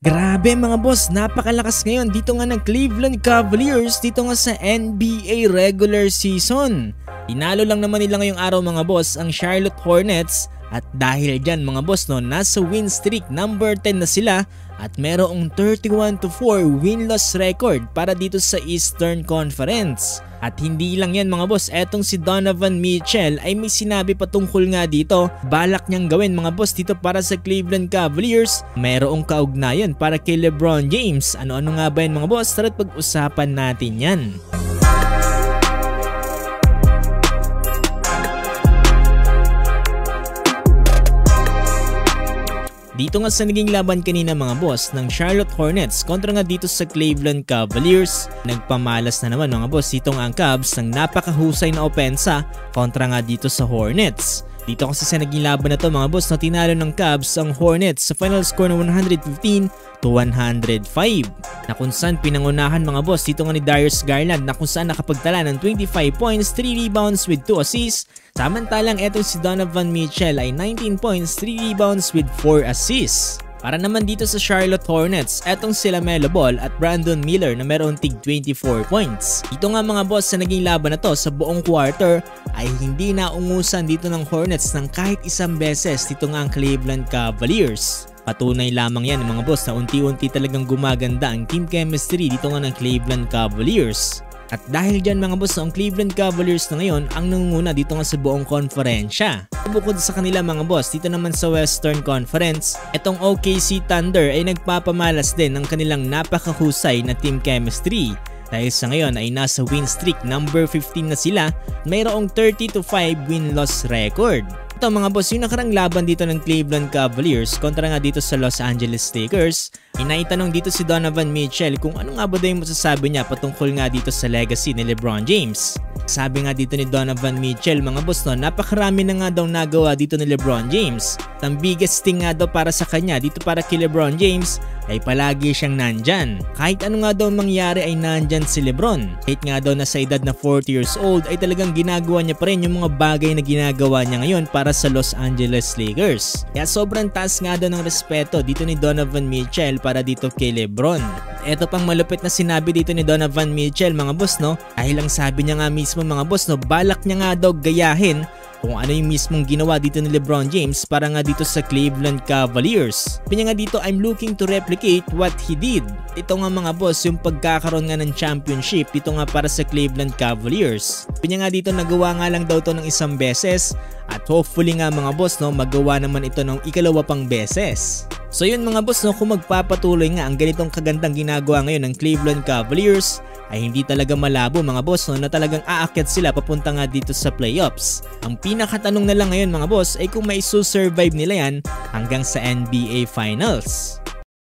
Grabe mga boss, napakalakas ngayon dito nga ng Cleveland Cavaliers dito nga sa NBA regular season. Inalo lang naman nila ngayong araw mga boss ang Charlotte Hornets at dahil dyan mga boss nasa win streak number 10 na sila at merong 31-4 win-loss record para dito sa Eastern Conference. At hindi lang yan mga boss, etong si Donovan Mitchell ay may sinabi patungkol nga dito, balak niyang gawin mga boss dito para sa Cleveland Cavaliers. Merong kaugnayan para kay LeBron James. Ano-ano nga ba yan mga boss? Tara't pag-usapan natin yan. Dito nga sa naging laban kanina mga boss ng Charlotte Hornets kontra nga dito sa Cleveland Cavaliers, nagpamalas na naman mga boss dito nga ang Cavs ng napakahusay na opensa kontra nga dito sa Hornets. Dito kasi sa naging laban na to mga boss tinalo ng Cavs ang Hornets sa final score na 115-105 na kung saan pinangunahan mga boss dito nga ni Darius Garland na kung saan nakapagtala ng 25 points, 3 rebounds with 2 assists. Samantalang etong si Donovan Mitchell ay 19 points, 3 rebounds with 4 assists. Para naman dito sa Charlotte Hornets, etong si LaMelo Ball at Brandon Miller na meron tig 24 points. Ito nga mga boss sa naging laban na to sa buong quarter ay hindi naungusan dito ng Hornets ng kahit isang beses dito nga ang Cleveland Cavaliers. Patunay lamang yan mga boss na unti-unti talagang gumaganda ang team chemistry dito nga ng Cleveland Cavaliers. At dahil dyan mga boss, ang Cleveland Cavaliers na ngayon ang nangunguna dito nga sa buong konferensya. Bukod sa kanila mga boss, dito naman sa Western Conference, etong OKC Thunder ay nagpapamalas din ng kanilang napakahusay na team chemistry. Dahil sa ngayon ay nasa win streak number 15 na sila, mayroong 30-5 win-loss record. Ito mga boss, yung nakarang laban dito ng Cleveland Cavaliers kontra nga dito sa Los Angeles Lakers, inaitanong dito si Donovan Mitchell kung ano nga ba daw yung masasabi niya patungkol nga dito sa legacy ni LeBron James. Sabi nga dito ni Donovan Mitchell mga boss napakarami na nga daw nagawa dito ni LeBron James. Ang biggest thing nga daw para sa kanya dito para kay LeBron James ay palagi siyang nandyan. Kahit ano nga daw mangyari ay nandyan si LeBron. Kahit nga daw na sa edad na 40 years old ay talagang ginagawa niya pa rin yung mga bagay na ginagawa niya ngayon para sa Los Angeles Lakers. Kaya sobrang taas nga daw ng respeto dito ni Donovan Mitchell para dito kay LeBron. Ito pang malupit na sinabi dito ni Donovan Mitchell mga boss dahil lang sabi niya nga mismo mga boss balak niya nga daw gayahin kung ano yung mismong ginawa dito ni LeBron James para nga dito sa Cleveland Cavaliers. Pinya nga dito, I'm looking to replicate what he did. Ito nga mga boss, yung pagkakaroon nga ng championship dito nga para sa Cleveland Cavaliers. Pinya nga dito, nagawa nga lang daw to ng isang beses at hopefully nga mga boss magawa naman ito ng ikalawa pang beses. So yun mga boss kung magpapatuloy nga ang ganitong kagandang ginagawa ngayon ng Cleveland Cavaliers ay hindi talaga malabo mga boss na talagang aakyat sila papunta nga dito sa playoffs. Ang pinakatanong na lang ngayon mga boss ay kung may survive nila yan hanggang sa NBA Finals.